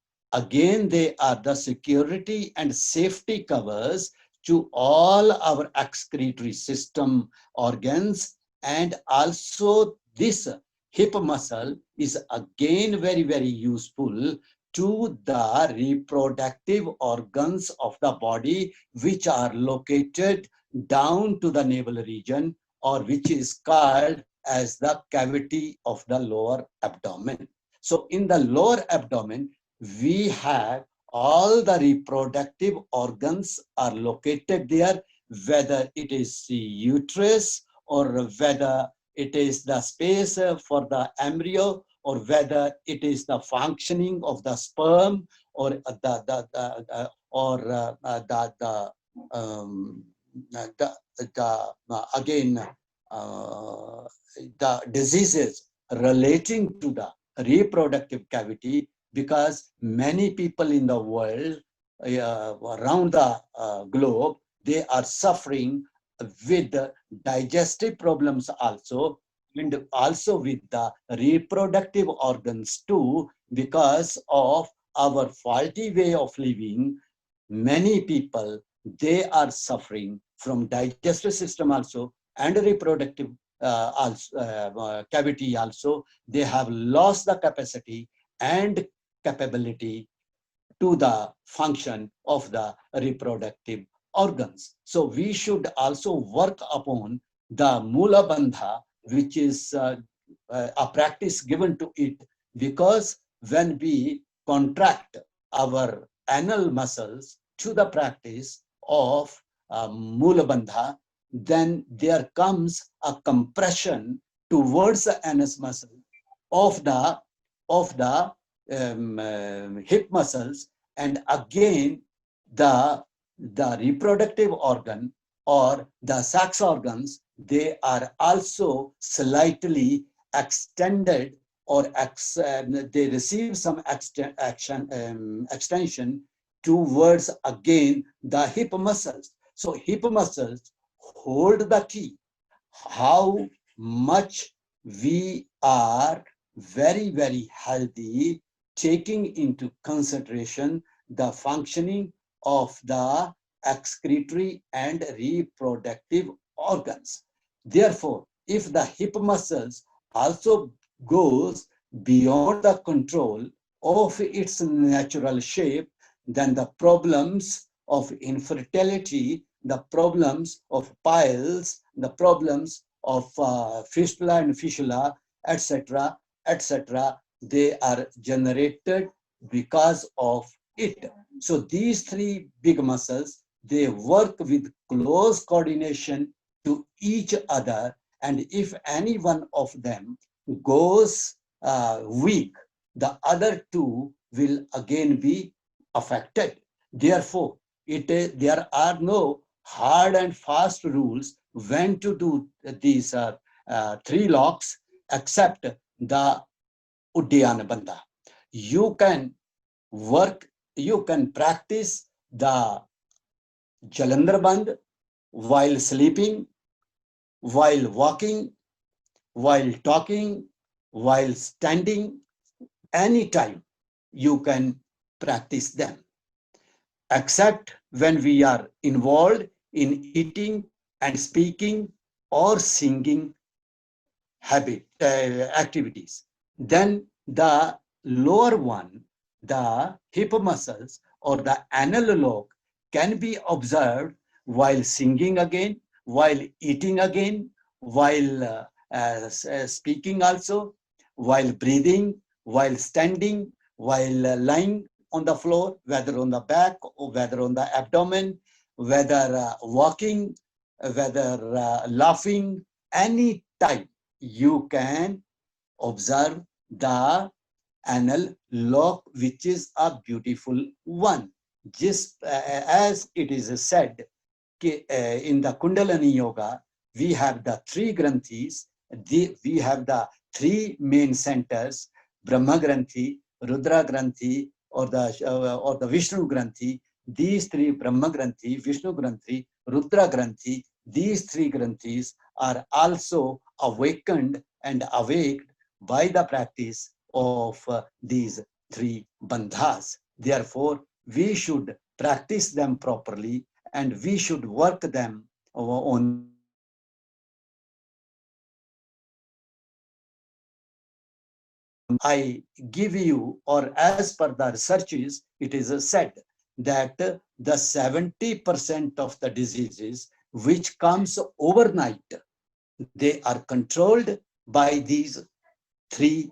security and safety covers to all our excretory system organs. And also this hip muscle is again very, very useful to the reproductive organs of the body, which are located down to the navel region, or which is called as the cavity of the lower abdomen. So in the lower abdomen, we have all the reproductive organs are located there, whether it is the uterus or whether it is the space for the embryo, or whether it is the functioning of the sperm, or the diseases relating to the reproductive cavity, because many people in the world around the globe, they are suffering with digestive problems also, and also with the reproductive organs too, because of our faulty way of living. Many people, they are suffering from digestive system also and reproductive cavity also. They have lost the capacity and capability to the function of the reproductive organs. So we should also work upon the Mula Bandha, which is a practice given to it, because when we contract our anal muscles to the practice of Mula Bandha, then there comes a compression towards the anus muscle of the hip muscles, and again the reproductive organ or the sex organs, they are also slightly extended, or they receive some extension towards again the hip muscles. So hip muscles hold the key how much we are very, very healthy, taking into consideration the functioning of the excretory and reproductive organs. Therefore, if the hip muscles also goes beyond the control of its natural shape, then the problems of infertility, the problems of piles, the problems of fistula and fistula, etc., etc., they are generated because of it. So these three big muscles, they work with close coordination to each other, and if any one of them goes weak, the other two will again be affected. Therefore, there are no hard and fast rules when to do these three locks, except the Uddiyana Bandha. You can work, you can practice the Jalandhar Bandh while sleeping, while walking, while talking, while standing. Anytime you can practice them, except when we are involved in eating and speaking or singing activities. Then the lower one, the hip muscles or the anal lobe, can be observed while singing again, while eating again, while speaking also, while breathing, while standing, while lying on the floor, whether on the back or whether on the abdomen, whether walking, whether laughing, any time you can observe the anal lobe, which is a beautiful one. Just as it is said in the Kundalini Yoga, we have the three granthis, we have the three main centers, Brahma Granthi, Rudra Granthi, or the Vishnu Granthi. These three, Brahma Granthi, Vishnu Granthi, Rudra Granthi, these three granthis are also awakened and awaked by the practice of these three bandhas. Therefore, we should practice them properly, and we should work them on. I give you, or as per the researches, it is said that the 70% of the diseases which comes overnight, they are controlled by these three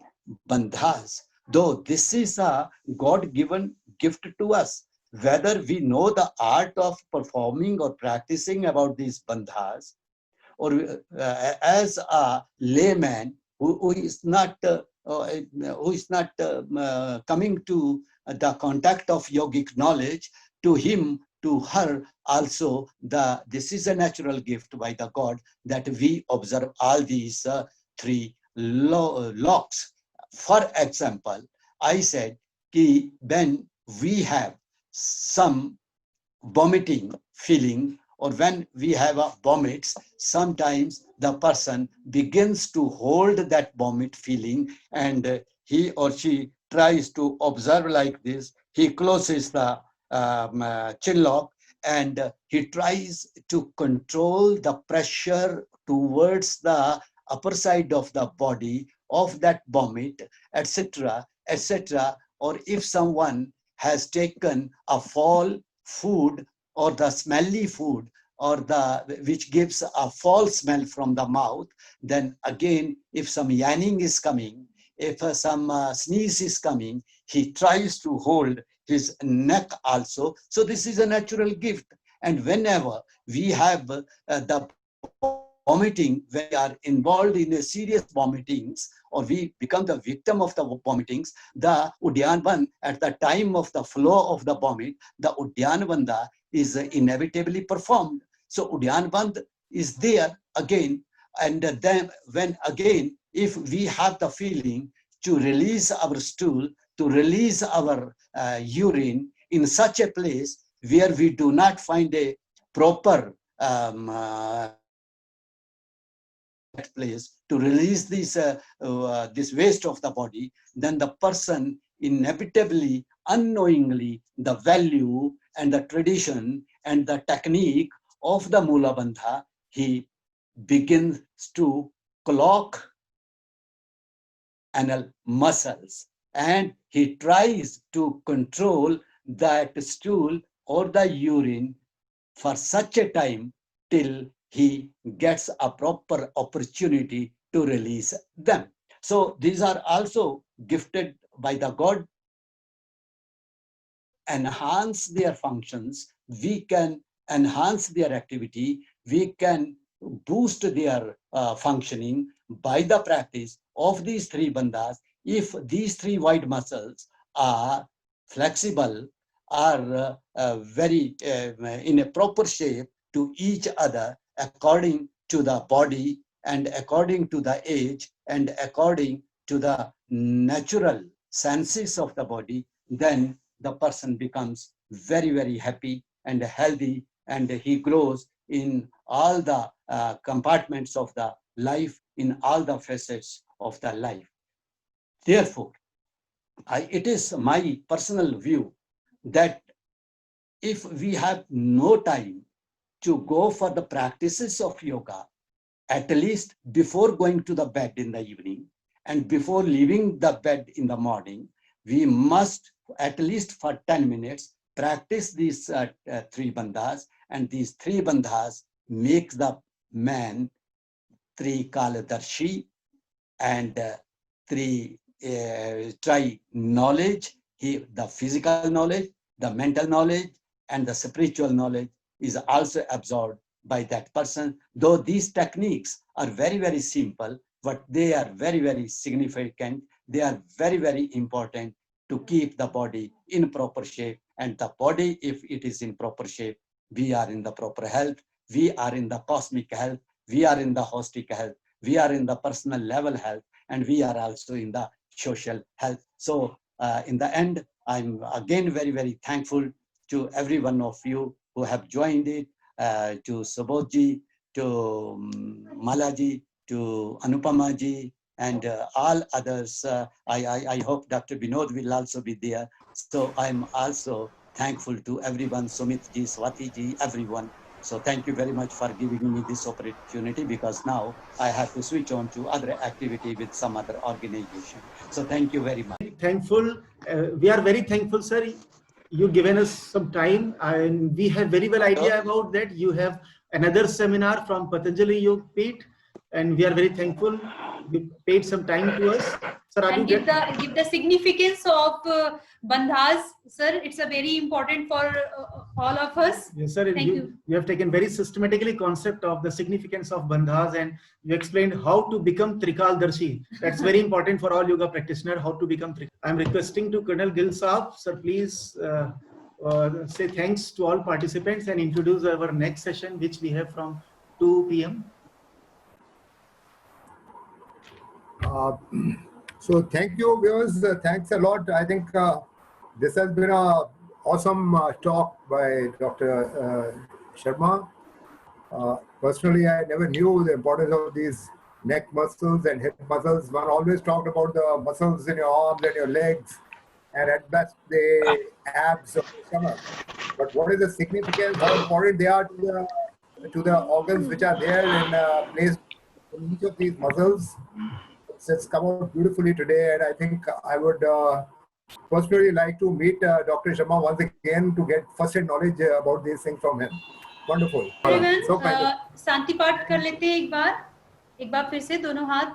bandhas. Though this is a God-given gift to us, whether we know the art of performing or practicing about these bandhas, or as a layman who is not coming to the contact of yogic knowledge, to him, to her also, this is a natural gift by the God that we observe all these three locks. For example, I said when we have some vomiting feeling or when we have a vomits, sometimes the person begins to hold that vomit feeling, and he or she tries to observe like this. He closes the chin lock, and he tries to control the pressure towards the upper side of the body of that vomit, etc., etc. Or if someone has taken a foul food or the smelly food, or which gives a foul smell from the mouth, then again, if some yanning is coming, if some sneeze is coming, he tries to hold his neck also. So this is a natural gift. And whenever we have the vomiting, when we are involved in a serious vomitings, or we become the victim of the vomitings, the Udyan Bandh, at the time of the flow of the vomit, the Udyan Bandha is inevitably performed. So Udyan Bandh is there again, and then when again, if we have the feeling to release our stool, to release our urine in such a place where we do not find a proper place to release this waste of the body, then the person inevitably, unknowingly, the value and the tradition and the technique of the Mula Bandha, he begins to clock anal muscles, and he tries to control that stool or the urine for such a time till he gets a proper opportunity to release them. So these are also gifted by the God. Enhance their functions, we can enhance their activity, we can boost their functioning by the practice of these three bandhas. If these three wide muscles are flexible, are very in a proper shape to each other according to the body and according to the age and according to the natural senses of the body, then the person becomes very, very happy and healthy, and he grows in all the compartments of the life, in all the facets of the life. Therefore, it is my personal view that if we have no time to go for the practices of yoga, at least before going to the bed in the evening and before leaving the bed in the morning, we must at least for 10 minutes practice these three bandhas, and these three bandhas make the man Trikaladarshi, and try knowledge, the physical knowledge, the mental knowledge, and the spiritual knowledge is also absorbed by that person. Though these techniques are very, very simple, but they are very, very significant. They are very, very important to keep the body in proper shape. And the body, if it is in proper shape, we are in the proper health, we are in the cosmic health, we are in the holistic health, we are in the personal level health, and we are also in the social health. So in the end, I'm again very, very thankful to every one of you who have joined it, to Subodhji, to Malaji, to Anupamaji, and all others. I hope Dr. Binod will also be there. So I'm also thankful to everyone, Sumitji, Swatiji, everyone. So thank you very much for giving me this opportunity, because now I have to switch on to other activity with some other organization. So thank you very much. Thankful. We are very thankful, sir. You given us some time, and we have very well idea about that. You have another seminar from Patanjali Yoga Peeth, and we are very thankful. You paid some time to us, sir. And give the significance of bandhas, sir. It's a very important for all of us. Yes, sir. Thank you. You have taken very systematically concept of the significance of bandhas, and you explained how to become Trikaldarshi. That's very important for all yoga practitioner, how to become Trikal. I'm requesting to Colonel Gill Saab, sir, please say thanks to all participants and introduce our next session, which we have from 2 p.m. So thank you, viewers. Thanks a lot. I think this has been an awesome talk by Dr. Sharma. Personally, I never knew the importance of these neck muscles and hip muscles. One always talked about the muscles in your arms and your legs, and at best the abs of the stomach. But what is the significance? How important they are to the organs which are there in place in each of these muscles? It's come out beautifully today, and I think I would personally like to meet Dr. Sharma once again to get first-hand knowledge about these things from him. Wonderful. Everyone So kind of. शांति पाठ कर लेते हैं एक बार फिर से दोनों हाथ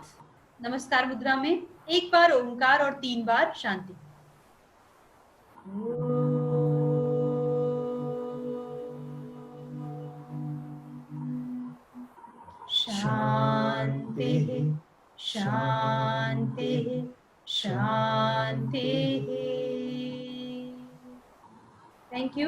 नमस्कार मुद्रा में, एक बार ओंकार और 3 बार शांति। शांति शांति शांति। Thank you.